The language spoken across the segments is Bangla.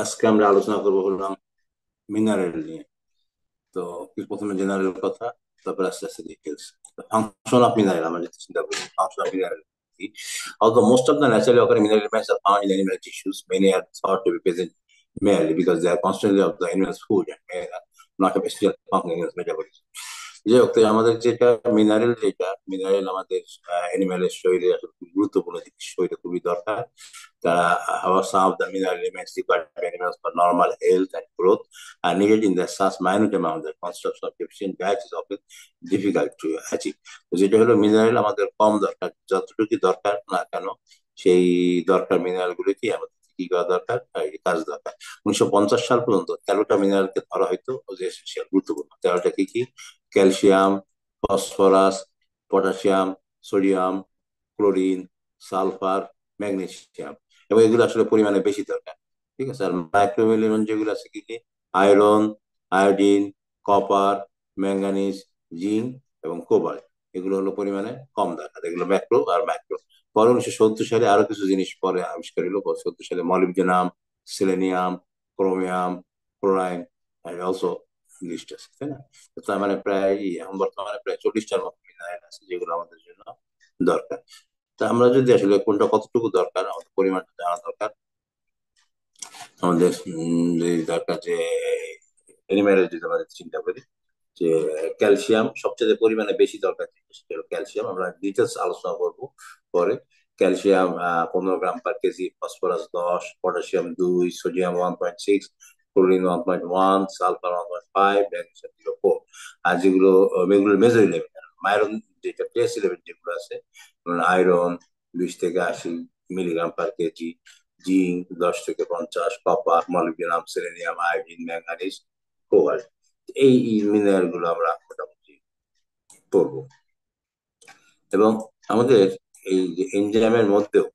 আজকে আমরা আলোচনা করবো হলাম মিনারেল নিয়ে। তো প্রথমে জেনারেল কথা, তারপর আস্তে আস্তে ডিটেলস। ফাংশন অফ মিনারেল আমরা যদি চিন্তা করি, function of mineral, although most of the naturally occurring mineral elements are found in animal tissues, many are thought to be present merely because they are constantly of the animal's food and may not have special function in its metabolism. যে অর্থে আমাদের যেটা মিনারেল, যেটা মিনারেল আমাদের অ্যানিমেলের শরীরে আসলে খুব গুরুত্বপূর্ণ জিনিস, শরীরে খুবই দরকার। However, some of the mineral elements required by animals for normal health and growth are needed in the such minute amount that construction of deficient diet is often difficult to achieve. তো যেটা হলো মিনারেল আমাদের কম দরকার, যতটুকু দরকার না কেন সেই দরকার মিনারেল গুলোকে আমাদের কি করা দরকার, এই কাজ দরকার। 1950 সাল পর্যন্ত 13টা মিনারেলকে ধরা হয়তো যে এসেনশিয়াল, গুরুত্বপূর্ণ। 13টা কি কি? Calcium, phosphorus, potassium, sodium, chlorine, sulphur, magnesium. এবং এগুলো আসলে পরিমাণে বেশি দরকার। ঠিক আছে। আর মাইক্রো এলিমেন্ট যেগুলো আছে কি কি? Iron, iodine, copper, manganese, zinc এবং কোবাল্ট। এগুলো হলো পরিমাণে কম দরকার, এগুলো ম্যাক্রো আর মাইক্রো। পরে 1970 সালে আরো কিছু জিনিস পরে আবিষ্কার হলো। 70 সালে molybdenum, selenium, chromium, chlorine also list আছে, তাই না? তো তার মানে প্রায় এখন বর্তমানে প্রায় 40টার মতো মিনারেল আছে যেগুলো আমাদের জন্য দরকার। তা আমরা যদি আসলে কোনটা কতটুকু দরকার, আমাদের পরিমাণটা জানা দরকার। আমাদের যে দরকার যে এনিম্যালের যদি আমরা চিন্তা করি, যে ক্যালসিয়াম সবচেয়ে পরিমাণে বেশি দরকার জিনিস, সেটা হলো ক্যালসিয়াম। আমরা ডিটেলস আলোচনা করবো পরে। ক্যালসিয়াম 15 গ্রাম/কেজি, phosphorus 10, potassium 2, sodium 1.6, chlorine 1.1, sulphur 1.5, magnesium 0.4। আর যেগুলো এগুলো মেজর ইলেভেন, আয়রন যেটা ট্রেস ইলেভেন যেগুলো আছে, আয়রন 20 থেকে 80 মিলিগ্রাম/কেজি, জিঙ্ক 10 থেকে 50, copper, molybdenum, selenium, iodine, manganese, cobalt. এই মিনারেল গুলো আমরা মোটামুটি পড়বো। এবং আমাদের এই যে এনজাইমের মধ্যেও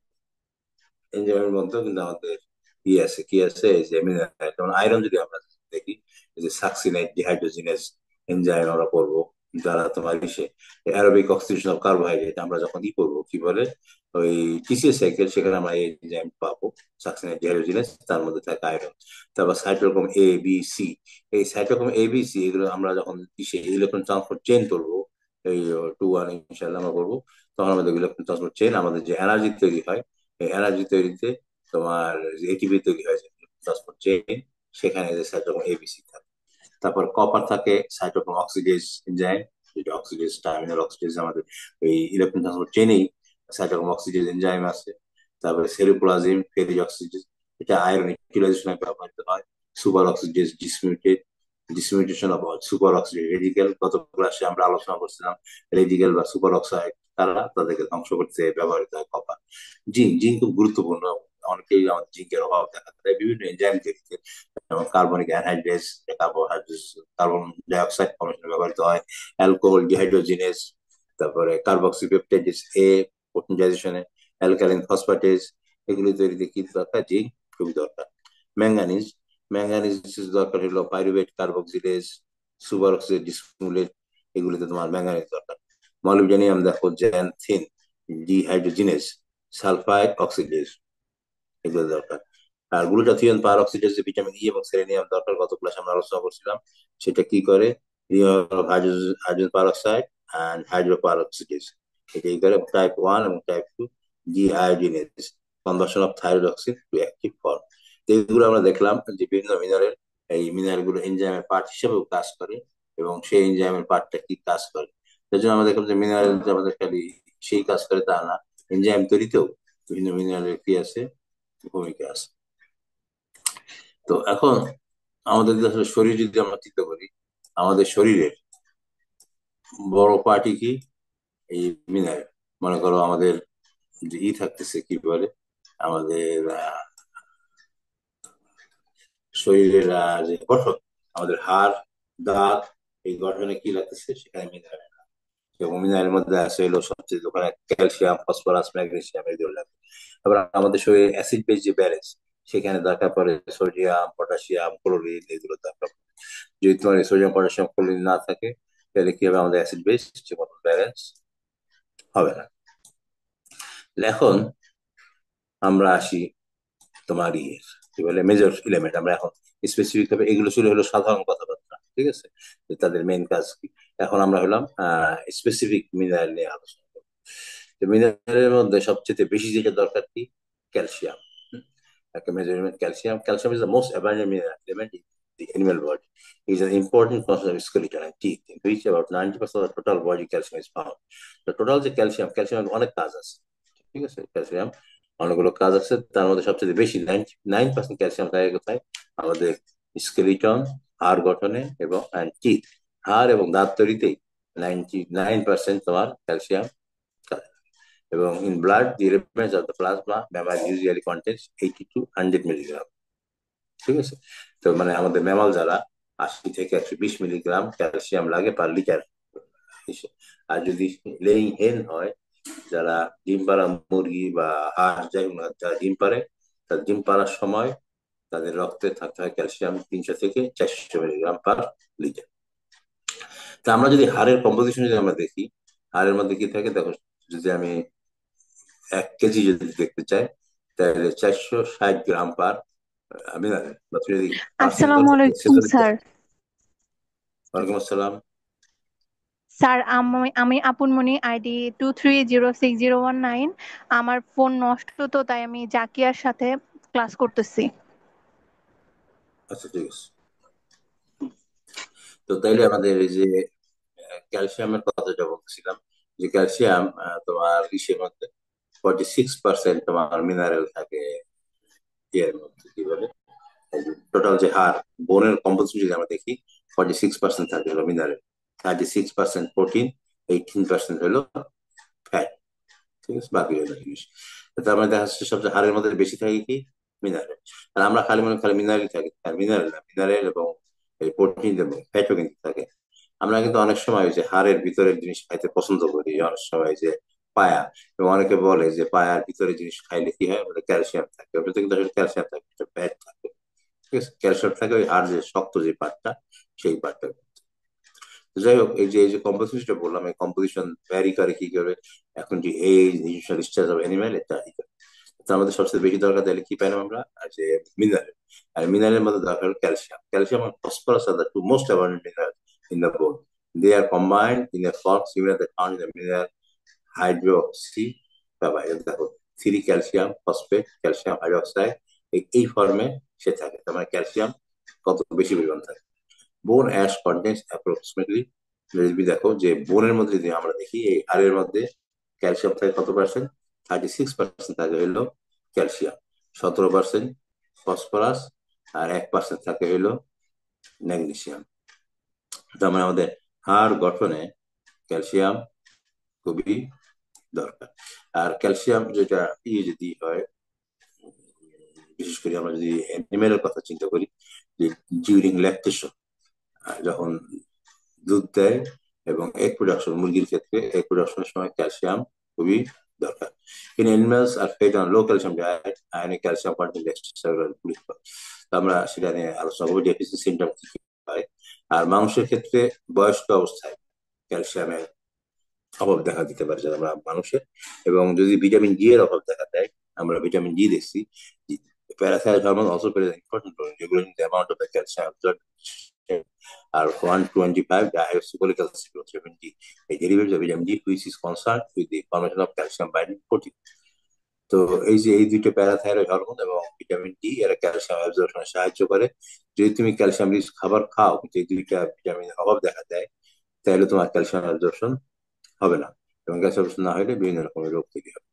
কিন্তু আমাদের আছে, কি আছে? এই যে মিনারেল, যেমন আয়রন যদি আমরা দেখি, এই যে সাকসিনাইট ডিহাইড্রোজিনেস এনজাইম আমরা পড়বো, যারা তোমার ইসে অ্যারোবিক অক্সিডেশন অফ কার্বোহাইড্রেট আমরা যখন করবো কি বলে, ওই টিসিএস সাইকেল, সেখানে আমরা এই এনজাইম পাবো, সাকসিনাইট ডিহাইড্রোজিনেস, তার মধ্যে থাকে আয়রন। তারপর সাইটোক্রোম এ বি সি, এই সাইটোক্রোম এ বি সি এগুলো আমরা যখন ইসে ইলেকট্রন ট্রান্সপোর্ট চেইন করবো, এই 2-1 ইনশাল্লাহ আমরা করবো, তখন আমাদের ইলেকট্রন ট্রান্সপোর্ট চেইন, আমাদের যে এনার্জি তৈরি হয়, এই এনার্জি তৈরিতে তোমার এটিপি তৈরি হয়েছে ট্রান্সপোর্ট চেইন, সেখানে যে সাইটোক্রোম এবিসি থাকে। তারপর কপার থাকে সাইটোক্রোম অক্সিডেজ এনজাইম, যেটা অক্সিডেজ টার্মিনাল অক্সিডেজ আমাদের এই ইলেকট্রন ট্রান্সপোর্ট চেইনেই সাইটোক্রোম অক্সিডেজ এনজাইম আছে। তারপরে সেরোপ্লাজম ফেরিক অক্সিডেজ, এটা আয়রন ইউটিলাইজেশনে ব্যবহৃত হয়। Super oxidase dismutation of super oxidase radical, গত ক্লাসে আমরা আলোচনা করছিলাম রেডিকেল বা সুপার অক্সাইড তারা তাদেরকে ধ্বংস করতে ব্যবহৃত হয় কপার। জিঙ্ক, জিঙ্ক খুব গুরুত্বপূর্ণ। অনেকেই আমাদের জিঙ্কের অভাব দেখা যায় বিভিন্ন এনজাইম তৈরিতে, যেমন কার্বনিক অ্যানহাইড্রেস, কার্বোহাইড্রেস, কার্বন ডাইঅক্সাইড ফর্মেশনে ব্যবহৃত হয়। অ্যালকোহল ডিহাইড্রোজিনেস, তারপরে কার্বক্সিপেপটাইডেস এ প্রোটিনাইজেশনে, অ্যালকালিন ফসফেটেজ, এগুলি তৈরিতে কি দরকার? জিঙ্ক খুবই দরকার। ম্যাঙ্গানিজ, ম্যাঙ্গানিজ দরকার হলো পাইরুভেট কার্বক্সিলেজ, সুপার অক্সিডেজ ডিসমুলেট, এগুলিতে তোমার ম্যাঙ্গানিজ দরকার। মলিবডেনিয়াম দেখো জ্যানথিন ডিহাইড্রোজিনেস, সালফাইড অক্সিডেজ, এগুলো দরকার। আর গ্লুটাথিয়ন পার অক্সিডেজ, ভিটামিন ই এবং সেলেনিয়াম দরকার, গত ক্লাসে আমরা আলোচনা করছিলাম। সেটা কি করে? Hydrogen peroxide and hydroperoxidase, এটাই করে। টাইপ 1 এবং type 2 deiodinase, conversion of thyroxine to active form. এগুলো আমরা দেখলাম যে বিভিন্ন মিনারেল, এই মিনারেল গুলো এনজাইমের পার্ট হিসেবেও কাজ করে, এবং সেই এনজাইমের পার্টটা কি কাজ করে। সেই জন্য আমরা দেখলাম যে মিনারেল যে আমাদের খালি সেই কাজ করে তা না, এনজাইম তৈরিতেও বিভিন্ন মিনারেল কি আছে, ভূমিকা আছে। তো এখন আমাদের যে আসলে শরীর যদি আমরা চিন্তা করি, আমাদের শরীরের বড় পার্টি কি? এই মিনারেল। মনে করো আমাদের যে থাকতেছে কি বলে, আমাদের শরীরের যে গঠন, আমাদের হাড়, দাঁত, এই গঠনে কি লাগতেছে? সেখানে মিনারেল। এবং মিনারেলের মধ্যে আছে হলো সবচেয়ে ওখানে ক্যালসিয়াম, ফসফরাস, ম্যাগনেসিয়াম, এগুলো লাগে। আবার আমাদের শরীরে অ্যাসিড বেস যে ব্যালেন্স, সেখানে দরকার পড়ে সোডিয়াম, পটাশিয়াম, ক্লোরিন, এগুলো দরকার পড়ে। যদি তোমার সোডিয়াম, পটাশিয়াম, ক্লোরিন না থাকে, তাহলে কি হবে? আমাদের অ্যাসিড বেস যে কোনো ব্যালেন্স হবে না। এখন আমরা আসি তোমার ইয়ে কি বলে মেজর এলিমেন্ট। আমরা এখন স্পেসিফিক ভাবে, এগুলো ছিল হলো সাধারণ কথাবার্তা, ঠিক আছে, যে তাদের মেইন কাজ কি। এখন আমরা হলাম স্পেসিফিক মিনারেল নিয়ে আলোচনা করবো। তো মিনারেলের মধ্যে সবচেয়ে বেশি যেটা দরকার কি, ক্যালসিয়াম। একটা major element calcium. Calcium is the most abundant mineral element in the animal body. It is an important constituent of skeleton and teeth, in which about 90% of the total body calcium is found. The total যে ক্যালসিয়াম, ক্যালসিয়াম অনেক কাজ আছে, ঠিক আছে, ক্যালসিয়াম অনেকগুলো কাজ আছে। তার মধ্যে সবচেয়ে বেশি 99% ক্যালসিয়াম থাকে কোথায়, আমাদের স্কেলিটন, হাড় গঠনে এবং টিথ, হাড় এবং দাঁত তৈরিতেই 99% তোমার ক্যালসিয়াম থাকে। এবং in blood the elements of the plasma mammal usually contains 80 to 100 milligram, ঠিক আছে। তো মানে আমাদের ম্যামাল যারা 80 থেকে 120 মিলিগ্রাম ক্যালসিয়াম লাগে পার লিটার। আর যদি লেইং হেন হয়, যারা ডিম পাড়া মুরগি বা হাঁস যাই হোক না, যারা ডিম পারে, তার ডিম পাড়ার সময় তাদের রক্তে থাকতে হয় ক্যালসিয়াম 300 থেকে 400 মিলিগ্রাম পার লিটার। তা আমরা যদি হাড়ের কম্পোজিশন যদি আমরা দেখি, হাড়ের মধ্যে কি থাকে দেখো, যদি আমি 1 কেজি যদি দেখতে চাই, তাহলে 460 গ্রাম পার, আমি বা তুমি যদি পার্সেন্ট আসসালামু ধরো, আলাইকুম স্যার। ওয়ালাইকুম আসসালাম। স্যার, আমি আপুনমণি, আইডি 2306019। আমার ফোন নষ্ট, তো তাই আমি জাকিয়ার সাথে ক্লাস করতেছি। আচ্ছা, ঠিক আছে। তো তাইলে আমাদের এই যে ক্যালসিয়ামের কথা যেটা বলতেছিলাম, যে ক্যালসিয়াম তোমার ইসের মধ্যে 46% তোমার মিনারেল থাকে এর মধ্যে, কি বলে, টোটাল যে হাড় বোনের কম্পোজিশন যদি আমরা দেখি, 46% থাকে হলো মিনারেল, 36% প্রোটিন, 18% হলো ফ্যাট, ঠিক আছে, বাকি হলো জিনিস। তার মানে দেখা যাচ্ছে সবচেয়ে হাড়ের মধ্যে বেশি থাকে কি, মিনারেল। আর আমরা খালি মনে খালি মিনারেল থাকে, আর মিনারেল না, মিনারেল এবং এই প্রোটিন এবং ফ্যাটও কিন্তু থাকে। আমরা কিন্তু অনেক সময় ওই যে হাড়ের ভিতরের জিনিস খাইতে পছন্দ করি, অনেক সময় যে পায়া, এবং অনেকে বলে যে পায়ার ভিতরে জিনিস খাইলে কি হয়, ওটা ক্যালসিয়াম থাকে, ওটাতে কিন্তু আসলে ক্যালসিয়াম থাকে, ফ্যাট থাকে, ঠিক আছে। ক্যালসিয়াম থাকে ওই হাড় যে শক্ত যে পার্টটা, সেই পার্টটা। যাই হোক, এই যে কম্পোজিশনটা বললাম, এই কম্পোজিশন ভ্যারি করে কি করে, এখন যে এই ইনিশিয়াল স্টেজ অফ অ্যানিমেল এটা তার মধ্যে সবচেয়ে বেশি দরকার তাহলে কি পাইলাম আমরা, আর যে মিনারেল। আর মিনারেলের মধ্যে দরকার ক্যালসিয়াম। ক্যালসিয়াম আর ফসফরাস আর the two most abundant mineral in the bone. They are combined in a form similar that found in the mineral hydroxy carbide. দেখো, 3 ক্যালসিয়াম ফসফেট, ক্যালসিয়াম হাইড্রোক্সাইড, এই ফর্মে সে থাকে। তার মানে ক্যালসিয়াম কত বেশি পরিমাণ থাকে। বোন অ্যাশ কন্টেন্স অ্যাপ্রক্সিমেটলি, যদি দেখো যে বোনের মধ্যে যদি আমরা দেখি, এই হাড়ের মধ্যে ক্যালসিয়াম থাকে কত পার্সেন্ট, 36% থাকে হইলো ক্যালসিয়াম, 17% ফসফরাস, আর 1% থাকে হইলো ম্যাগনেসিয়াম। তার মানে আমাদের হাড় গঠনে ক্যালসিয়াম খুবই দরকার। আর ক্যালসিয়াম যেটা যদি হয়, বিশেষ করে আমরা যদি অ্যানিমেলের কথা চিন্তা করি, যে ডিউরিং ল্যাকটেশন, যখন দুধ দেয়, এবং এগ প্রোডাকশন, মুরগির ক্ষেত্রে এগ প্রোডাকশনের সময় ক্যালসিয়াম খুবই দরকার। In animals are fed on low calcium diet, ionic calcium content extracellular fluid. তো আমরা সেটা নিয়ে আলোচনা করবো, ডেফিসিয়েন্সি সিমটম কি কি হয়। আর মানুষের ক্ষেত্রে বয়স্ক অবস্থায় ক্যালসিয়ামের অভাব দেখা দিতে পারে যারা আমরা মানুষের। এবং যদি ভিটামিন ডি এর অভাব দেখা দেয়, আমরা ভিটামিন ডি দেখছি, parathyroid hormone also plays an important role in regulating the amount of the calcium absorbed, আর 125 diacylglycol vitamin D, a derivative of vitamin D which is concerned with the formation of calcium binding protein. তো এই যে এই দুইটা প্যারাথাইরয়েড হরমোন এবং ভিটামিন ডি এরা ক্যালসিয়াম অ্যাবজর্পশনে সাহায্য করে। যদি তুমি ক্যালসিয়াম রিচ খাবার খাও কিন্তু এই দুইটা ভিটামিনের অভাব দেখা দেয়, তাহলে তোমার ক্যালসিয়াম অ্যাবজর্পশন হবে না, এবং ক্যালসিয়াম অ্যাবজর্পশন না হলে বিভিন্ন রকমের রোগ তৈরি হবে।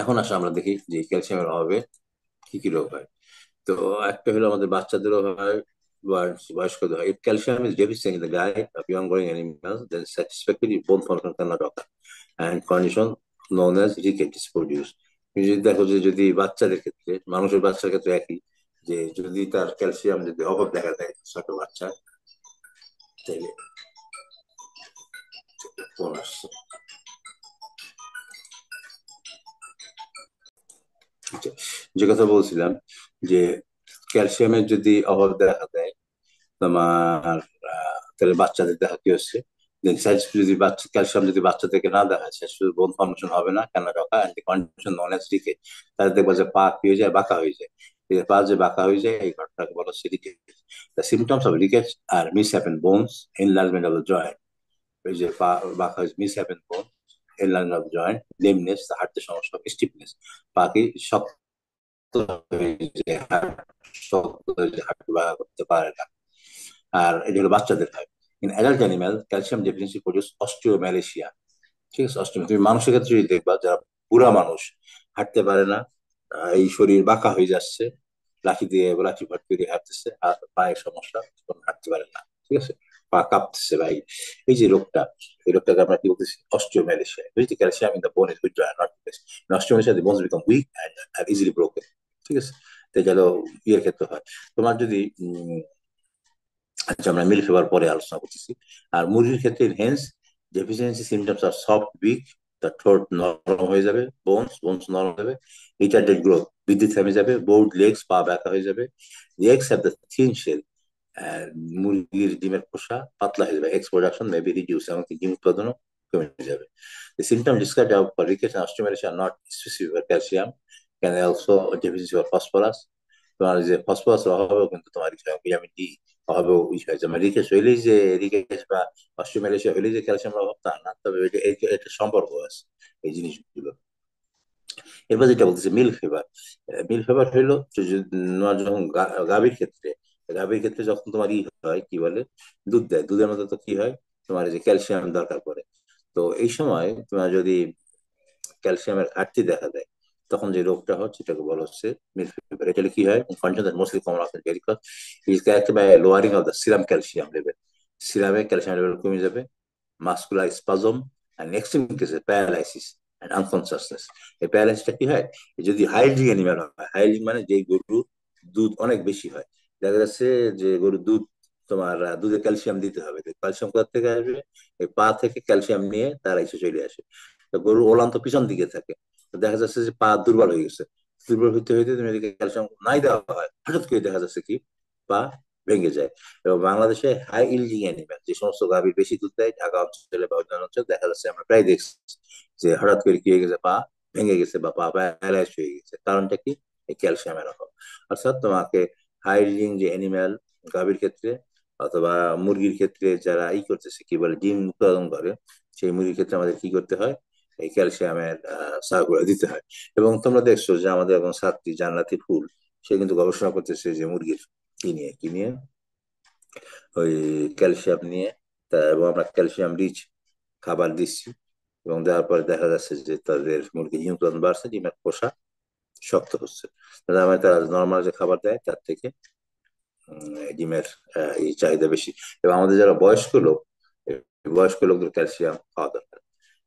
এখন আসলে আমরা দেখি যে ক্যালসিয়ামের অভাবে কি কি রোগ হয়। তো একটা হলো আমাদের বাচ্চাদেরও হয়, বয়স্কদের হয়। If calcium is deficient in the diet of young growing animals, then satisfactory bone function cannot occur, and condition known as rickets is produced. তুমি যদি দেখো যে যদি বাচ্চাদের ক্ষেত্রে, মানুষের বাচ্চার ক্ষেত্রে একই, যে যদি তার ক্যালসিয়াম যদি অভাব দেখা দেয় ছোট বাচ্চা, তাহলে ফোন আসছে। আচ্ছা, যে কথা বলছিলাম, যে ক্যালসিয়ামের যদি অভাব দেখা দেয় তোমার, তাহলে বাচ্চাদের দেখা কি হচ্ছে, যদি বাচ্চা ক্যালসিয়াম যদি বাচ্চা থেকে না দেখা যায়, শুধু বোন ফর্মেশন হবে না, কেন রাখা কন্ডিশন নন এজ ডিকে, তাহলে দেখবো যে পা কি হয়ে যায়, বাঁকা হয়ে যায়। পা যে বাঁকা হয়ে যায় এই ঘটনাকে বলা হচ্ছে rickets. The symptoms of rickets are misshapen bones, enlargement of the joint. ওই যে পা বাঁকা হয়েছে, মিসহ্যাপেন বোন, এনলার্জমেন্ট অফ জয়েন্ট, লেমনেস হাঁটতে সমস্যা, স্টিফনেস পাকে শক্ত হয়ে যায়, শক্ত হয়ে যায়, হাঁটতে বাঁকা করতে পারে না। আর এটা হলো বাচ্চাদের হয়। In adult animal calcium deficiency produce osteomalacia. ঠিক আছে, অষ্টমী তুমি মানুষের ক্ষেত্রে যদি দেখবা যারা বুড়া মানুষ হাঁটতে পারে না, এই শরীর বাঁকা হয়ে যাচ্ছে, লাঠি দিয়ে লাঠি ভাট করে হাঁটতেছে, আর পায়ের সমস্যা, তখন হাঁটতে পারে না। ঠিক আছে, পা কাঁপতেছে ভাই, এই যে রোগটা, এই রোগটাকে আমরা কি বলতেছি অস্টিওম্যালেশিয়া। বুঝলি, calcium in the bone is withdrawn not replaced. Osteomalacia the bones become weak and easily broken. ঠিক আছে, তো এটা হলো ইয়ের ক্ষেত্রে হয়। তোমার যদি আচ্ছা, আমরা মিল্ক ফিভার পরে আলোচনা করতেছি। আর মুরগির ক্ষেত্রে হেন্স ডেফিসিয়েন্সি সিমটমস আর সফট উইক, তার ঠোঁট নরম হয়ে যাবে, বোনস বোনস নরম হয়ে যাবে, রিটার্ডেড গ্রোথ বৃদ্ধি থেমে যাবে, বোর্ড লেগস পা ব্যাকা হয়ে যাবে, the eggs have the thin shell, মুরগির ডিমের খোসা পাতলা হয়ে যাবে, egg production may be reduce, এমনকি ডিম উৎপাদনও কমে যাবে। The symptom described for rickets and osteomalacia are not specific for calcium, can also deficiency of phosphorus। তোমার যে ফসফরাস অভাবেও কিন্তু তোমার ভিটামিন ডি অভাবেও হয়। যেমন রিকেশ হইলেই যে রিকেশ বা অস্ট্রোমালেশিয়া হইলেই যে ক্যালসিয়ামের অভাব তা না, তবে এটা সম্পর্ক আছে এই জিনিসগুলো। এরপর যেটা বলতেছে মিল্ক ফিভার। মিল্ক ফিভার হইলো যখন গাভীর ক্ষেত্রে, গাভীর ক্ষেত্রে যখন তোমার হয় কি বলে, দুধ দেয়, দুধের মধ্যে তো কি হয়, তোমার এই যে ক্যালসিয়াম দরকার পড়ে। তো এই সময় তোমার যদি ক্যালসিয়ামের ঘাটতি দেখা দেয়, তখন যে রোগটা হচ্ছে এটাকে বলা হচ্ছে মিল্ক ফিভার। এটা কি হয়, function mostly common of because is character by lowering of the serum calcium level. সিরামে ক্যালসিয়াম লেভেল কমে যাবে, মাস্কুলার স্পাজম, অ্যান্ড এক্সট্রিম কেসে প্যারালাইসিস অ্যান্ড আনকনসাসনেস। এই প্যারালাইসিসটা কি হয়, যদি হাইড্রিং অ্যানিমাল হয়, হাইড্রিং মানে যে গরুর দুধ অনেক বেশি হয়, দেখা যাচ্ছে যে গরুর দুধ তোমার দুধে ক্যালসিয়াম দিতে হবে, ক্যালসিয়াম কোথা থেকে আসবে, এই পা থেকে ক্যালসিয়াম নিয়ে তারা এসে চলে আসে। তো গরুর ওলান তো পিছন দিকে থাকে, তো দেখা যাচ্ছে যে পা দুর্বল হয়ে গেছে, দুর্বল হইতে হইতে তুমি যদি ক্যালসিয়াম নাই দেওয়া হয়, হঠাৎ করে দেখা যাচ্ছে কি পা ভেঙে যায়। এবং বাংলাদেশে হাই ইল্ডিং অ্যানিমেল যে সমস্ত গাভীর বেশি দুধ দেয়, ঢাকা অঞ্চলে বা অন্যান্য অঞ্চলে দেখা যাচ্ছে, আমরা প্রায় দেখছি যে হঠাৎ করে কি হয়ে গেছে, পা ভেঙে গেছে বা পা প্যারালাইজ হয়ে গেছে। কারণটা কি, এই ক্যালসিয়ামের অভাব। অর্থাৎ তোমাকে হাই ইল্ডিং যে অ্যানিমেল গাভীর ক্ষেত্রে অথবা মুরগির ক্ষেত্রে যারা করতেছে কি বলে ডিম উৎপাদন করে, সেই মুরগির ক্ষেত্রে আমাদের কি করতে হয়, এই ক্যালসিয়ামের সারগুলো দিতে হয়। এবং তোমরা দেখছো যে আমাদের এখন ছাত্রী জান্নাতি ফুল, সে কিন্তু গবেষণা করতেছে যে মুরগির কি নিয়ে ওই ক্যালসিয়াম নিয়ে। তা এবং আমরা ক্যালসিয়াম রিচ খাবার দিচ্ছি, এবং দেওয়ার পরে দেখা যাচ্ছে যে তাদের মুরগির ডিম উৎপাদন বাড়ছে, ডিমের খোসা শক্ত হচ্ছে। তারা নর্মাল যে খাবার দেয় তার থেকে ডিমের এই চাহিদা বেশি। এবং আমাদের যারা বয়স্ক লোক, এই বয়স্ক লোকদের ক্যালসিয়াম খাওয়া দরকার।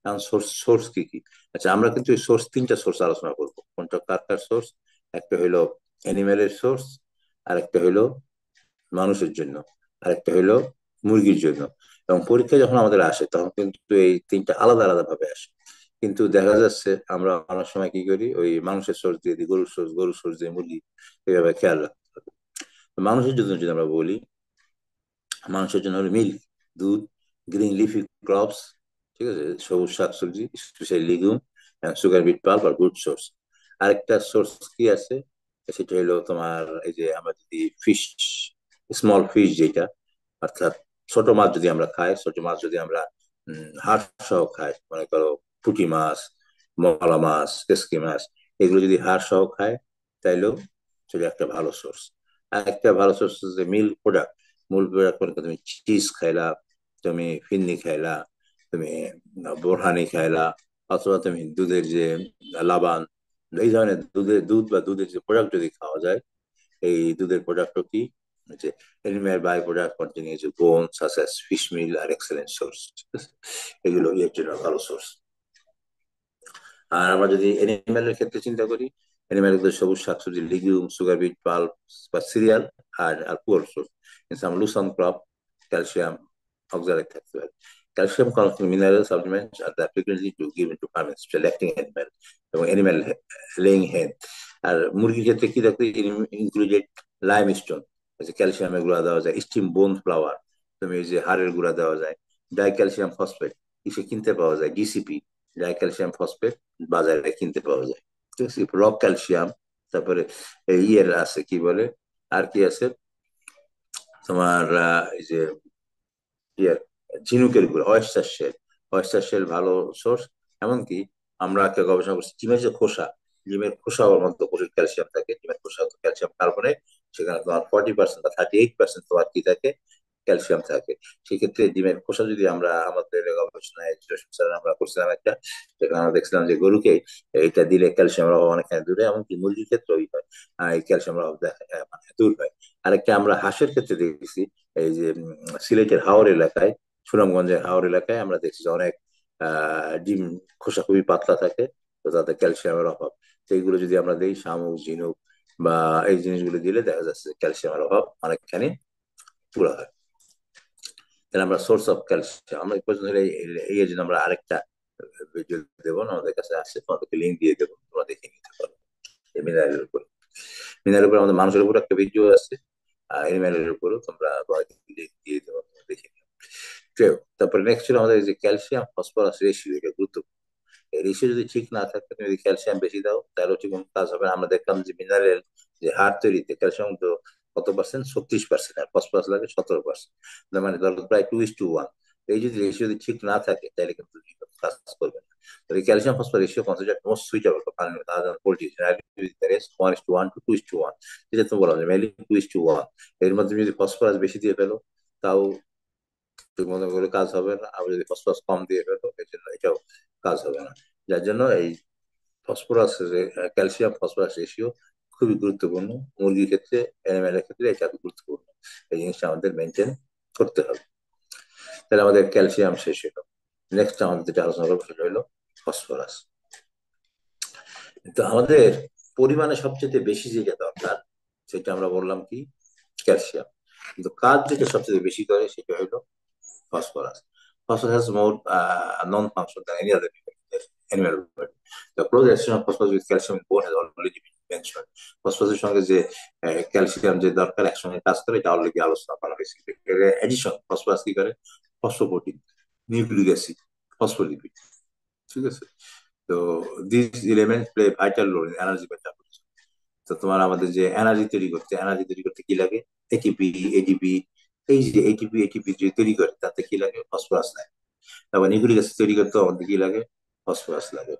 এখন সোর্স সোর্স কি কি, আচ্ছা আমরা কিন্তু সোর্স তিনটা সোর্স আলোচনা করবো, কোনটা কার কার সোর্স। একটা হইলো অ্যানিমেলের সোর্স, আর একটা হইলো মানুষের জন্য, আর একটা হইলো মুরগির জন্য। এবং পরীক্ষা যখন আমাদের আসে তখন কিন্তু এই তিনটা আলাদা আলাদা ভাবে আসে। কিন্তু দেখা যাচ্ছে আমরা অনেক সময় কি করি, ওই মানুষের সোর্স দিয়ে দিই, গরুর সোর্স দিয়ে মুরগি, এইভাবে খেয়াল রাখতে হবে। মানুষের জন্য যদি আমরা বলি, মানুষের জন্য হলো মিল্ক, দুধ, গ্রিন লিফি ক্রপস, ঠিক আছে, সবুজ শাকসবজি, স্পেশালি লিগুম, সুগার বিট পাল্প আর গুড সোর্স। আরেকটা সোর্স কি আছে, সেটা হলো তোমার এই যে আমরা যদি ফিশ, স্মল ফিশ যেটা, অর্থাৎ ছোট মাছ যদি আমরা খাই, ছোট মাছ যদি আমরা হাড় সহ খাই, মনে করো পুঁটি মাছ, মলা মাছ, কেসকি মাছ, এগুলো যদি হাড় সহ খায়, তাইলেও সেটা একটা ভালো সোর্স। আর একটা ভালো সোর্স হচ্ছে মিল্ক প্রোডাক্ট। মূল প্রোডাক্ট মানে তুমি চিজ খাইলা, তুমি ফিন্নি খাইলা, তুমি বোরহানি খাইলা, অথবা তুমি দুধের যে লাবান, এই ধরনের দুধ বা দুধের যে প্রোডাক্ট যদি খাওয়া যায়, এই দুধের প্রোডাক্টও কি যে এনিম্যাল বাই প্রোডাক্ট কন্টিনিউ যে বোন সাস অ্যাজ ফিশ মিল আর এক্সেলেন্ট সোর্স। এগুলো এর জন্য ভালো সোর্স। আর আমরা যদি এনিম্যালের ক্ষেত্রে চিন্তা করি, এনিম্যালের সবুজ শাকসবজি, লিগিউম, সুগার বিট পাল্প বা সিরিয়াল, আর poor source some lucerne crop, calcium oxalate থাকতে পারে। Calcium content mineral supplements are the frequently to give to farmers lactating animal এবং অ্যানিম্যাল লেইং হেন। আর মুরগির ক্ষেত্রে কি থাকতে ইনক্লুডেড লাইম স্টোন, ক্যালসিয়ামের গুঁড়া দেওয়া যায়, স্টিম বোন ফ্লাওয়ার, তুমি এই যে হাড়ের গুঁড়া দেওয়া যায়, ডাই ক্যালসিয়াম ফসফেট কিসে কিনতে পাওয়া যায়, ডিসিপি ডাই ক্যালসিয়াম ফসফেট বাজারে কিনতে পাওয়া যায়। ঠিক আছে, রক ক্যালসিয়াম তারপরে ইয়ের আছে কি বলে, আর কি আছে তোমার এই যে ইয়ে ঝিনুকের গুলো, অয়েস্টার শেল ভালো সোর্স। এমনকি আমরা একটা গবেষণা করছি ডিমের যে খোসা, ডিমের খোসার মধ্যে প্রচুর ক্যালসিয়াম থাকে, ডিমের খোসা ক্যালসিয়াম কার্বনেট, সেখানে তোমার 40% বা 38% তোমার কি থাকে, ক্যালসিয়াম থাকে। সেক্ষেত্রে ডিমের খোসা যদি আমরা আমাদের গবেষণায় আমরা করছিলাম একটা, সেখানে আমরা দেখছিলাম যে গরুকে এটা দিলে ক্যালসিয়ামের অভাব অনেকখানি দূরে, এমনকি মুরগির ক্ষেত্রেই হয় এই ক্যালসিয়ামের অভাব মানে দূর হয়। আরেকটা আমরা হাঁসের ক্ষেত্রে দেখেছি, এই যে সিলেটের হাওর এলাকায়, সুনামগঞ্জের হাওর এলাকায় আমরা দেখছি যে অনেক ডিম খোসা খুবই পাতলা থাকে, তো তাতে ক্যালসিয়ামের অভাব। তো এইগুলো যদি আমরা দিই, শামুক, ঝিনুক বা এই জিনিসগুলো দিলে দেখা যাচ্ছে ক্যালসিয়ামের অভাব অনেকখানি পুরো হয়। তাহলে আমরা সোর্স অফ ক্যালসিয়াম, আমরা এই পর্যন্ত এই জন্য আমরা আরেকটা ভিডিও দেবো না, আমাদের কাছে আসছে, তোমাদেরকে লিঙ্ক দিয়ে দেবো, তোমরা দেখে নিতে পারো মিনারেলের উপর। মিনারেলের উপর আমাদের মানুষের উপর একটা ভিডিও আছে, আর এনিম্যালের উপরও তোমরা লিঙ্ক দিয়ে দেবো, দেখে নিও। তারপরে নেক্সট ছিল আমাদের যে ক্যালসিয়াম ফসফরাস রেশিও, এটা গুরুত্বপূর্ণ। এই রেশিও যদি ঠিক না থাকে, তুমি যদি ক্যালসিয়াম বেশি দাও তাহলে ঠিক কোনো কাজ হবে না। আমরা দেখলাম যে মিনারেল যে হাড় তৈরিতে ক্যালসিয়াম তো কত পার্সেন্ট, 36%, আর ফসফরাস লাগে 17%, মানে ধরো প্রায় 2:1। এই যদি রেশিও যদি ঠিক না থাকে তাহলে কিন্তু কাজ করবে না। তো এই calcium phosphorus ratio consider most suitable for farming, poultry, 1:1 to 2:1, যেটা তুমি বললাম যে মেনলি 2:1। এর মধ্যে যদি ফসফরাস বেশি দিয়ে ফেলো তাও ঠিক মতো করে কাজ হবে না, আবার যদি ফসফরাস কম দিয়ে ফেলো এর জন্য এটাও কাজ হবে না। যার জন্য এই ফসফরাস, ক্যালসিয়াম ফসফরাস রেশিও খুবই গুরুত্বপূর্ণ। মুরগির ক্ষেত্রে, অ্যানিমেলের ক্ষেত্রে এটা গুরুত্বপূর্ণ, এই জিনিসটা আমাদের মেনটেন করতে হবে। তাহলে আমাদের ক্যালসিয়াম শেষ হলো। নেক্সট আমাদের যেটা আলোচনা করবো সেটা হলো ফসফরাস। তো আমাদের পরিমাণে সবচেয়ে বেশি যেটা দরকার সেটা আমরা বললাম কি, ক্যালসিয়াম। কিন্তু কাজ যেটা সবচেয়ে বেশি করে সেটা হলো phosphorus. Phosphorus has more non-function than any other animal body. The close relation of phosphorus with calcium in bone has already been mentioned. ফসফরাসের সঙ্গে যে ক্যালসিয়াম যে দরকার একসঙ্গে কাজ করে, এটা অলরেডি আলোচনা করা হয়েছে। এডিশন ফসফরাস কি করে, ফসফোপ্রোটিন, নিউক্লিক অ্যাসিড, ফসফোলিপিড, ঠিক আছে। তো this element play vital role in energy metabolism. তো তোমার আমাদের যে এনার্জি তৈরি করতে কি লাগে, এটিপি, এডিপি। এই যে এটিপি যে তৈরি করে তাতে কি লাগে, ফসফরাস লাগে। তারপর নিউক্লিক অ্যাসিড তৈরি করতে আমাদের কি লাগে, ফসফরাস লাগে।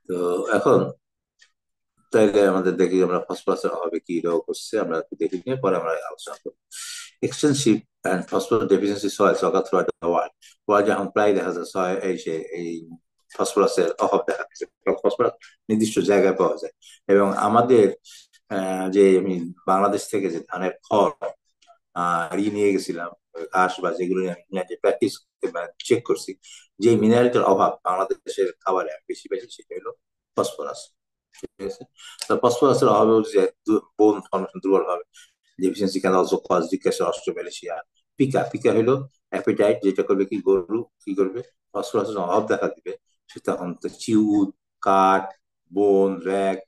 তো এখন তাইলে আমাদের দেখি আমরা ফসফরাসের অভাবে কি রোগ হচ্ছে, আমরা একটু দেখে নিয়ে পরে আমরা আলোচনা করবো। Extensive and phosphorus deficiency soil ochre throughout the world. World এখন প্রায় দেখা যায় সয় এই ফসফরাসের অভাব দেখা যাচ্ছে। ফসফরাস নির্দিষ্ট জায়গায় পাওয়া যায়। এবং আমাদের যে আমি বাংলাদেশ থেকে যে ধানের খড় নিয়ে গেছিলাম, ঘাস বা যেগুলো নিয়ে প্র্যাকটিস চেক করছি, যে মিনারেলটার অভাব বাংলাদেশের খাবারে বেশি বেশি সেটা হলো ফসফরাস। ঠিক আছে। তো ফসফরাসের অভাবে যে বোন ফর্মেশন দুর্বল হবে। ডেফিসিয়েন্সি ক্যান অলসো কজ ডিক্রেশন অস্ট্রোম্যালেশিয়া। পিকা হলো অ্যাপিটাইট, যেটা করবে কি গরু কি করবে, ফসফরাসের অভাব দেখা দিবে, সে তখন চিউড, কাঠ, বোন, র্যাক,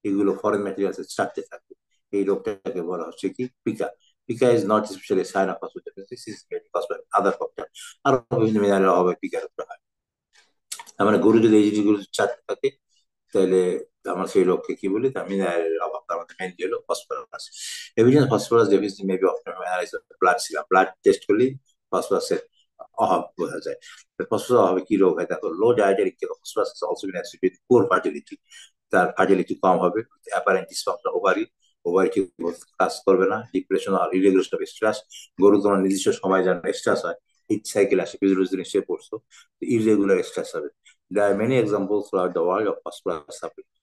এগুলো ফরেন ম্যাটেরিয়ালস ছাড়তে থাকবে। এই রোগটাকে বলা হচ্ছে কি pica. Pica is not specially sign of phosphorus deficiency, is mainly caused by other factor. আর বিভিন্ন মিনারেলের অভাবে পিকা রোগটা হয়। তার মানে গরু যদি এই জিনিসগুলো ছাড়তে থাকে তাহলে আমরা সেই লোককে কি বলি, তার মিনারেলের অভাব, তার মধ্যে মেনলি হলো phosphorus. Evidence phosphorus deficiency may be often analyse blood serum, blood test করলেই ফসফরাসের অভাব বোঝা যায়। ফসফরাস অভাবে কি রোগ হয় দেখো, low dietary phosphorus is also been associated with poor fertility. তার ফার্টিলিটি কম হবে, অ্যাপারেন্ট ডিসফাংশন ওভারি, ওভারি ঠিক কাজ করবে না, ডিপ্রেশন আর ইরেগুলেশন অফ স্ট্রেস। গরু তোমার নির্দিষ্ট সময় যেন স্ট্রেস হয়, হিট সাইকেল আসে, ফিজিওলজি নিশ্চয়ই পড়ছো, ইরেগুলার স্ট্রেস হবে। There are many examples throughout the world of phosphorus supplement.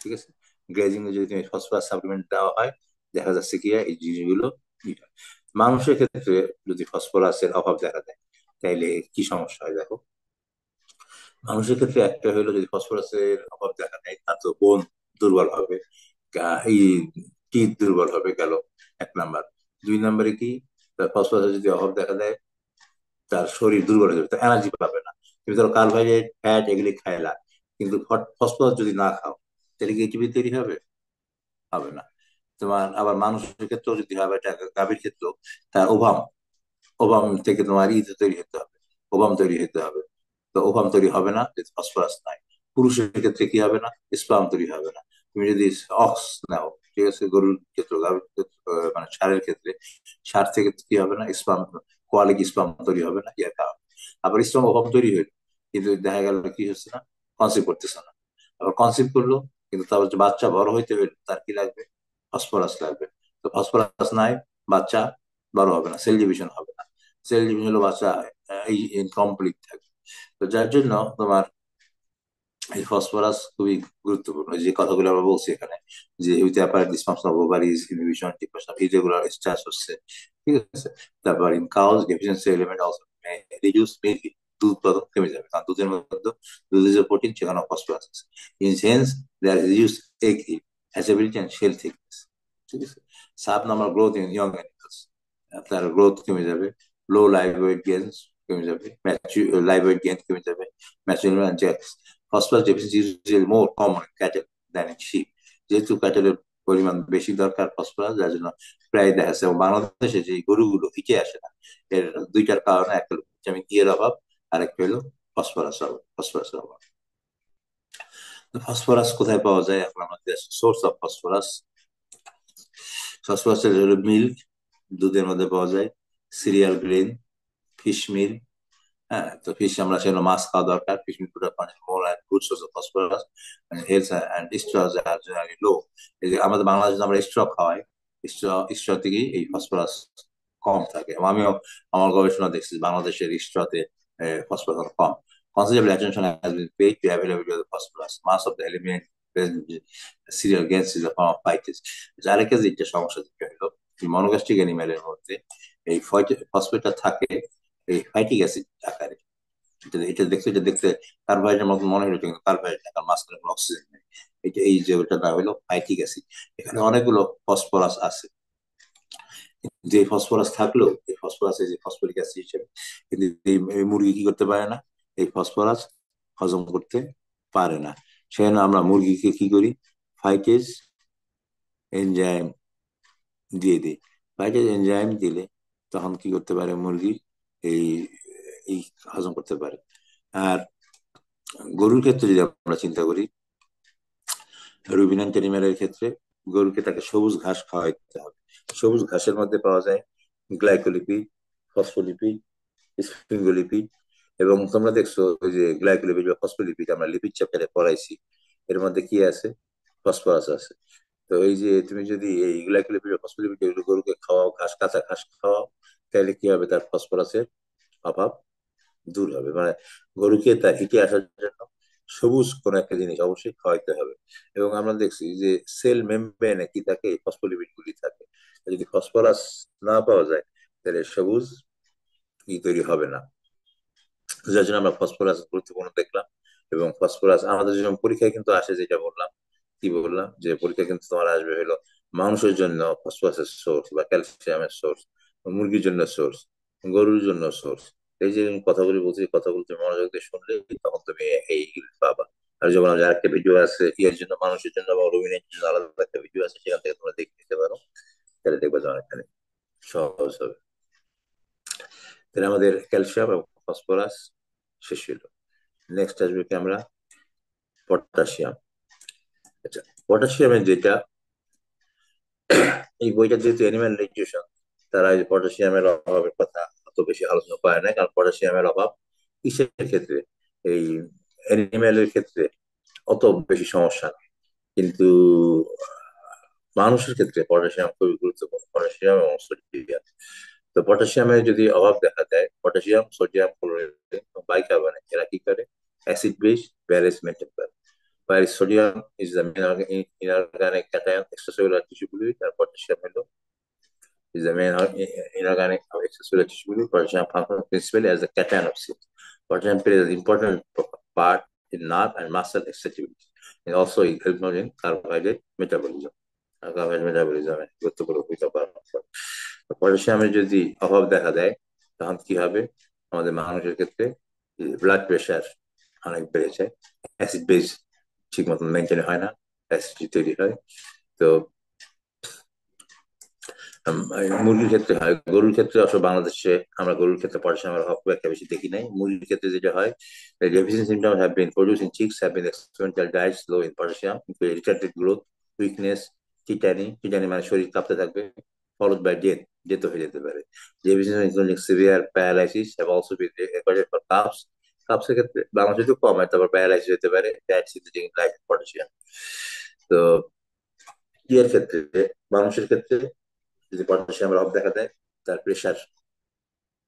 ঠিক আছে। গ্রেজিং এ যদি তুমি ফসফরাস সাপ্লিমেন্ট দেওয়া হয়, দেখা যাচ্ছে কি এই জিনিসগুলো মানুষের ক্ষেত্রে যদি ফসফরাসের অভাব দেখা দেয় তাইলে কি সমস্যা হয় দেখো। মানুষের ক্ষেত্রে একটা হলো যদি ফসফরাসের অভাব দেখা দেয় তার তো বোন দুর্বল হবে, এই টিথ দুর্বল হবে গেল এক নাম্বার। দুই নাম্বারে কি, ফসফরাসের যদি অভাব দেখা দেয় তার শরীর দুর্বল হয়ে যাবে, তার এনার্জি পাবে না। তুমি ধরো কার্বোহাইড্রেট, ফ্যাট এগুলি খাইলা, কিন্তু ফসফরাস যদি না খাও তাহলে কি এটিপি তৈরি হবে, হবে না। তোমার আবার মানুষের ক্ষেত্রেও যদি হবে, এটা গাভীর ক্ষেত্রেও তার ওভাম, ওভাম থেকে তোমার তৈরি হতে হবে, ওভাম তৈরি হতে হবে। তো ওভাম তৈরি হবে না যদি ফসফরাস নাই। পুরুষের ক্ষেত্রে কি হবে না, স্পাম তৈরি হবে না। তুমি যদি অক্স নাও, ঠিক আছে, গরুর ক্ষেত্রে, গাভীর ক্ষেত্রে, মানে ষাঁড়ের ক্ষেত্রে, ষাঁড় থেকে কি হবে না, স্পাম, কোয়ালিটি স্পাম তৈরি হবে না, ইয়ার কারণে। আবার স্পাম অভাব তৈরি হইল, কিন্তু দেখা গেল কি হচ্ছে না, কনসিভ করতেছে না। আবার কনসিভ করলো, কিন্তু তার যে বাচ্চা বড় হইতে হইল, তার কি লাগবে, ফসফরাস লাগবে। তো ফসফরাস নাই, বাচ্চা বড় হবে না, সেল ডিভিশন হবে না। সেল ডিভিশন হলো বাচ্চা ইনকমপ্লিট থাকবে। তো যার জন্য তোমার এই ফসফরাস খুবই গুরুত্বপূর্ণ। যে কথাগুলো আমরা বলছি এখানে, যে হইতে পারে dysfunction of ovaries, inhibition, depression of irregular stress হচ্ছে, ঠিক আছে। তারপর in cows deficiency element also reduce milk, দুধ উৎপাদন কমে যাবে, কারণ দুধের মধ্যে, দুধের যে প্রোটিন সেখানে ফসফরাস আছে। In sense their reduce egg hatchability and shell thickness, ঠিক আছে। Sub number growth in young animals, তার গ্রোথ কমে যাবে। লো লাইভ ওয়েট গেইনস কমে যাবে, লাইভ ওয়েট গেইন কমে যাবে, maturity. Phosphorus deficiency is usually more common in cattle than in sheep, যেহেতু ক্যাটেলের পরিমাণ বেশি দরকার ফসফরাস, যার জন্য প্রায় দেখা যাচ্ছে। এবং বাংলাদেশে যে গরুগুলো হিটে আসে না, এর দুইটার কারণে, একটা হলো ভিটামিন ই এর অভাব, আর একটা হলো ফসফরাসের অভাব। তো ফসফরাস কোথায় পাওয়া যায় এখন আমাদের? সোর্স অফ ফসফরাস, ফসফরাসের হলো মিল্ক, দুধের মধ্যে পাওয়া যায়, সিরিয়াল গ্রেন, ফিশ মিল। হ্যাঁ, তো ফিশ আমরা সেজন্য মাছ খাওয়া দরকার। ফিশ মিল প্রোডাক্ট মানে more and good source of phosphorus, মানে health and straws are generally low. এই যে আমাদের বাংলাদেশে আমরা স্ট্র খাওয়াই, স্ট্র থেকেই এই ফসফরাস কম থাকে। এবং আমিও আমার গবেষণা দেখছি বাংলাদেশের স্ট্রতে ফসফরাস কম। Considerable attention has been paid to availability of the phosphorus. Mass of the element present in cereal grains is a form of phytate. আরেকটা যেটা সমস্যা যেটা হলো, মনোগাস্ট্রিক অ্যানিমেলের মধ্যে এই ফসফেটটা থাকে এই ফ্যাটিক অ্যাসিড আকারে। এটা দেখতে, কার্বোহাইড্রেটের মতো মনে হলো, কিন্তু কার্বোহাইড্রেট না, কারণ মাঝখানে কোনো অক্সিজেন নেই। এটা এই যে ওটা না হলো ফাইটিক অ্যাসিড, এখানে অনেকগুলো ফসফরাস আছে। যে ফসফরাস থাকলেও এই ফসফরাস, এই যে ফসফরিক অ্যাসিড হিসেবে, কিন্তু এই মুরগি কি করতে পারে না, এই ফসফরাস হজম করতে পারে না। সেজন্য আমরা মুরগিকে কি করি, ফাইটেজ এনজাইম দিয়ে দিই। ফাইটেজ এনজাইম দিলে তখন কি করতে পারে মুরগি, এই এই হজম করতে পারে। আর গরুর ক্ষেত্রে যদি আমরা চিন্তা করি, রুবিনান্ট অ্যানিমেলের ক্ষেত্রে গরুকে তাকে সবুজ ঘাস খাওয়াইতে হবে। সবুজ ঘাসের মধ্যে পাওয়া যায় গ্লাইকোলিপিড, ফসফোলিপিড, স্ফিঙ্গোলিপিড। এবং তোমরা দেখছো ওই যে গ্লাইকোলিপিড বা ফসফোলিপিড আমরা লিপিড চ্যাপ্টারে পড়াইছি, এর মধ্যে কি আছে, ফসফরাস আছে। তো এই যে তুমি যদি এই গ্লাইকোলিপিড বা ফসফোলিপিড এগুলো গরুকে খাওয়াও, কাঁচা ঘাস খাওয়াও, তাহলে কি হবে, তার ফসফরাসের অভাব দূর হবে। মানে গরুকে তার হিটে আসার জন্য সবুজ কোন একটা জিনিস অবশ্যই খাওয়াইতে হবে। এবং আমরা দেখছি যে সেল মেমব্রেনে কি থাকে, ফসফোলিপিড গুলি থাকে। যদি ফসফরাস না পাওয়া যায়, তাহলে সবুজ ই তৈরি হবে না। যার জন্য আমরা ফসফরাস গুরুত্বপূর্ণ দেখলাম। এবং ফসফরাস আমাদের জন্য পরীক্ষায় কিন্তু আসে, যেটা বললাম, কি বললাম, যে পরীক্ষা কিন্তু তোমার আসবে হলো মানুষের জন্য ফসফরাসের সোর্স বা ক্যালসিয়ামের সোর্স, মুরগির জন্য সোর্স, গরুর জন্য সোর্স। এই যে আমি কথাগুলি বলছি, কথাগুলো তুমি মনোযোগ দিয়ে শুনলে তখন তুমি এই পাবা। আর যেমন আমাদের আরেকটা ভিডিও আছে ইয়ের জন্য, মানুষের জন্য বা রুমিনের জন্য আলাদা একটা ভিডিও আছে, সেখান থেকে তোমরা দেখে নিতে পারো, তাহলে দেখবে যে অনেকখানি সহজ হবে। তাহলে আমাদের ক্যালসিয়াম এবং ফসফরাস শেষ হলো। নেক্সট আসবে কি আমরা, পটাশিয়াম। আচ্ছা, পটাশিয়ামের যেটা, এই বইটা যেহেতু অ্যানিম্যাল নিউট্রিশন, তারা এই পটাশিয়ামের অভাবের কথা অত বেশি আলোচনা করে না, কারণ পটাশিয়ামের অভাব কিসের ক্ষেত্রে, এই অ্যানিম্যালের ক্ষেত্রে অত বেশি সমস্যা না, কিন্তু মানুষের ক্ষেত্রে পটাশিয়াম খুবই গুরুত্বপূর্ণ, পটাশিয়াম এবং সোডিয়াম। তো পটাশিয়ামের যদি অভাব দেখা দেয়, পটাশিয়াম, সোডিয়াম ক্লোরাইড এবং বাইকার্বনেট এরা কি করে, অ্যাসিড বেস ব্যালেন্স মেনটেন করে। Where sodium is the main inorganic cation extracellular tissue fluid, and potassium is the main inorganic extracellular tissue fluid. Potassium functions principally as the cation of cells. Potassium plays an important part in nerve and muscle excitability, and also it helps in carbohydrate metabolism. Carbohydrate metabolism গুরুত্বপূর্ণ ভূমিকা পালন করে। পটাশিয়ামের যদি অভাব দেখা দেয়, তখন কি হবে, আমাদের মানুষের ক্ষেত্রে ব্লাড প্রেশার অনেক বেড়ে যায়, অ্যাসিড বেস ঠিক মতন মেনটেন হয় না, অ্যাসিডিটি তৈরি হয়। তো মুরগির ক্ষেত্রে হয়, গরুর ক্ষেত্রে অবশ্য বাংলাদেশে আমরা গরুর ক্ষেত্রে পটাশিয়ামের অভাব খুব একটা বেশি দেখি নাই। মুরগির ক্ষেত্রে যেটা হয়, the deficiency symptoms have been produced in chicks have been experimental diets low in potassium, retarded growth, weakness, tetany মানে শরীর কাঁপতে থাকবে, followed by death হয়ে যেতে পারে। Deficiency including severe paralysis have also been recorded for calves। কাপসের ক্ষেত্রে বাংলাদেশে একটু কম হয়, তারপর প্যারালাইসিস হতে পারে, দ্যাট সিনথেটিক লাইট পটাশিয়াম। তো ইয়ের ক্ষেত্রে, মানুষের ক্ষেত্রে যদি পটাশিয়ামের অভাব দেখা দেয়, তার প্রেশার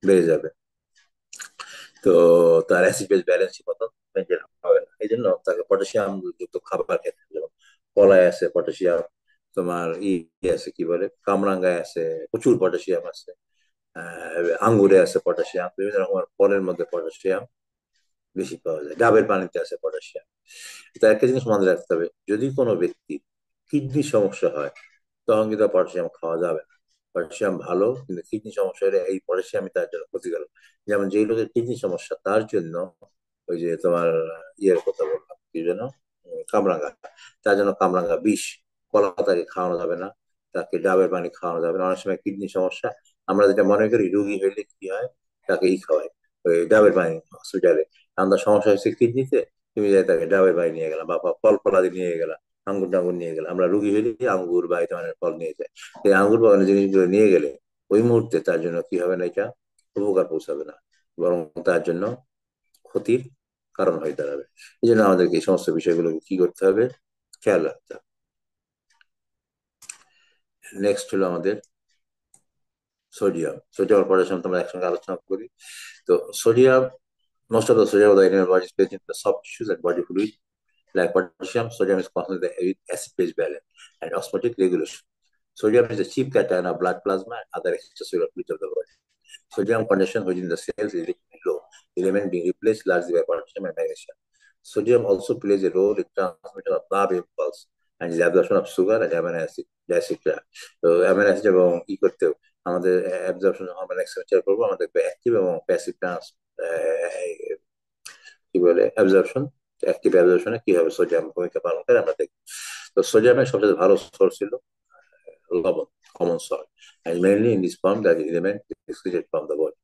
বেড়ে যাবে, তো তার অ্যাসিড বেস ব্যালেন্স মতো মেনটেন হবে না। এই জন্য তাকে পটাশিয়াম যুক্ত খাবার খেতে হবে। যেমন কলায় আছে পটাশিয়াম, তোমার আছে কি বলে কামরাঙ্গায় আছে প্রচুর পটাশিয়াম আছে, আঙ্গুরে আছে পটাশিয়াম, বিভিন্ন রকমের ফলের মধ্যে পটাশিয়াম বেশি পাওয়া যায়, ডাবের পানিতে আছে পটাশিয়াম। তো একটা জিনিস মনে রাখতে হবে, যদি কোনো ব্যক্তির কিডনির সমস্যা হয় তখন কিন্তু পটাশিয়াম খাওয়া যাবে না। পটাশিয়াম ভালো, কিন্তু কিডনি সমস্যা হলে এই পটাশিয়ামই তার জন্য ক্ষতিকারক। যেমন যেই লোকের কিডনি সমস্যা তার জন্য ওই যে তোমার ইয়ের কথা বললাম কি যেন, কামরাঙ্গা, তার জন্য কামরাঙ্গা বিষ, কলা তাকে খাওয়ানো যাবে না, তাকে ডাবের পানি খাওয়ানো যাবে না। অনেক সময় কিডনি সমস্যা আমরা যেটা মনে করি, রুগী হইলে কি হয়, তাকে খাওয়ায় ওই ডাবের পানি হসপিটালে। আমরা সমস্যা হয়েছে কিডনিতে, তুমি যাই তাকে ডাবের পানি নিয়ে গেলাম বা ফল ফলাদি নিয়ে গেলাম, আঙ্গুর টাঙ্গুর নিয়ে গেলাম। আমরা রুগী হইলে আঙ্গুর বা এই ধরনের ফল নিয়ে যাই। এই আঙ্গুর বাগানের জিনিসগুলো নিয়ে গেলে ওই মুহূর্তে তার জন্য কি হবে না, এটা উপকার পৌঁছাবে না, বরং তার জন্য ক্ষতির কারণ হয়ে দাঁড়াবে। এই জন্য আমাদেরকে এই সমস্ত বিষয়গুলো কি করতে হবে, খেয়াল রাখতে হবে। নেক্সট হলো আমাদের সোডিয়াম পটাশিয়াম, তোমরা একসঙ্গে আলোচনা করি। তো sodium, most of the sodium of the animal body is present in the soft tissues and body fluid. Like potassium, sodium is constantly the acid-base balance and osmotic regulation. Sodium is the chief cation of blood plasma and other extracellular fluids of the body. Sodium concentration within the cells is low, element being replaced largely by potassium and magnesium. Sodium also plays a role in transmission of nerve impulse and the absorption of sugar and amino acid, etc. তো অ্যামিনো অ্যাসিড এবং ই করতেও আমাদের অ্যাবজর্পশন হরমোন এক্সচেঞ্জ করবো, আমাদের অ্যাক্টিভ এবং প্যাসিভ কি বলে অ্যাবজর্পশন, অ্যাক্টিভ অ্যাবজর্পশনে কিভাবে সোডিয়াম ভূমিকা পালন করে আমরা দেখি। তো সোডিয়ামের সবচেয়ে ভালো সোর্স ছিল লবণ, common salt, and mainly in this form that element is excreted from the body।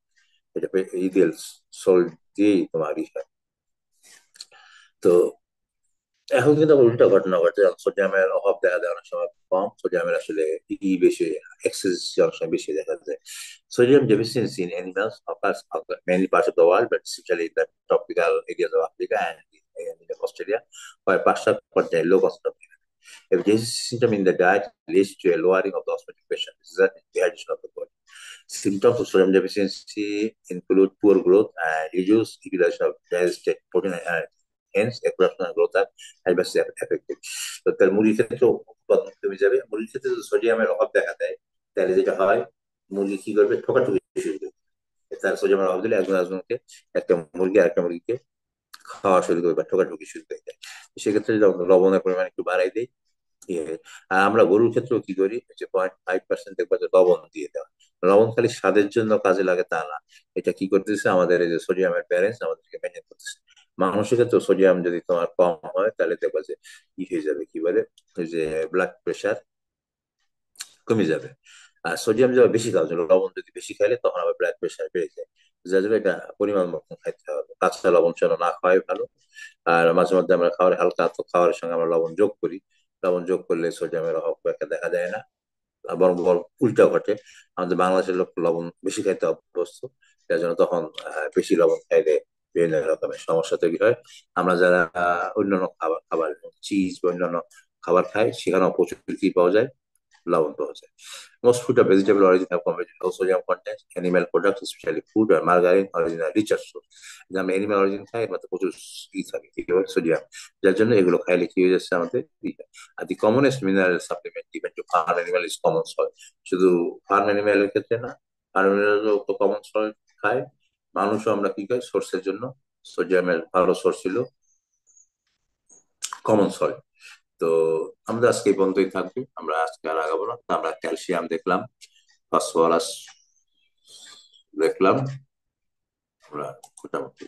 এটা ইডিয়াল সল্ট দিয়েই তোমার ই হয়। তো এখন কিন্তু উল্টা ঘটনা ঘটছে, সোডিয়ামের অভাব দেখা যায় অনেক সময় কম, সোডিয়ামের আসলে ই বেশি, এক্সেস অনেক সময় বেশি দেখা যায়। Sodium deficiency in animals occurs in many parts of the world, but especially in the tropical areas of Africa and in Australia, where pasture contain low content of vitamin. If this symptom in the diet leads to a lowering of the osmotic pressure, this is a dehydration of the body. Symptoms of sodium deficiency include poor growth and reduced utilization of digested protein and energy. Hence, equestrian growth are adversely affected. তো তার মুরগির ক্ষেত্রে উৎপাদন কমে যাবে। মুরগির ক্ষেত্রে যদি সোডিয়ামের অভাব দেখা দেয়, তাহলে যেটা হয়, মুরগি কি করবে, ঠোকাঠুকি শুরু করবে। তার সোডিয়ামের অভাব দিলে একজন একজনকে, একটা মুরগি আরেকটা মুরগিকে খাওয়া শুরু করবে বা ঠোকাঠুকি শুরু করে দেয়। সেক্ষেত্রে লবণের পরিমাণ একটু বাড়াই দেয়। আর আমরা গরুর ক্ষেত্রেও কি করি, যে 0.5% দেখবা যে লবণ দিয়ে দেওয়া। লবণ খালি স্বাদের জন্য কাজে লাগে তা না, এটা কি করতেছে, আমাদের এই যে সোডিয়ামের ব্যালেন্স আমাদেরকে মেনটেন করতেছে। মানুষের ক্ষেত্রে সোডিয়াম যদি তোমার কম হয়, তাহলে দেখবা যে কি হয়ে যাবে, কি বলে ওই যে ব্লাড প্রেশার কমে যাবে। আর সোডিয়াম যদি বেশি খাওয়া যায়, লবণ যদি বেশি খাইলে তখন আবার ব্লাড প্রেশার বেড়ে যায়। যার জন্য এটা পরিমাণ মতন খাইতে হবে, কাঁচা লবণ যেন না খাওয়াই ভালো। আর মাঝে মধ্যে আমরা খাওয়ার হালকা তো খাওয়ার সঙ্গে আমরা লবণ যোগ করি, লবণ যোগ করলে সোডিয়ামের অভাব খুব একটা দেখা যায় না, বরং বরং উল্টা ঘটে। আমাদের বাংলাদেশের লোক লবণ বেশি খাইতে অভ্যস্ত, যার জন্য তখন বেশি লবণ খাইলে বিভিন্ন রকমের সমস্যা তৈরি হয়। আমরা যারা অন্যান্য খাবার খাবার চিজ বা অন্যান্য খাবার খাই, সেখানেও প্রচুর কি পাওয়া যায়, লবণ পাওয়া যায়। Most food of vegetable origin have converted low sodium content. Animal products, especially food or margarine, origin are richer source. যে আমরা এনিম্যাল অরিজিন খাই, এর মধ্যে প্রচুর ই থাকে, কি বলে সোডিয়াম, যার জন্য এগুলো খাইলে কি হয়ে যাচ্ছে আমাদের are the commonest mineral supplement even to farm animal is common salt. শুধু ফার্ম অ্যানিমালের ক্ষেত্রে না, ফার্ম অ্যানিমালও তো কমন সল্ট খায়, মানুষও আমরা কি খাই সোর্সের জন্য, সোডিয়ামের ভালো সোর্স ছিল কমন সল্ট। তো আমরা আজকে এই পর্যন্তই থাকবো, আমরা আজকে আর আগাবো না। তো আমরা ক্যালসিয়াম দেখলাম, ফসফরাস দেখলাম, আমরা মোটামুটি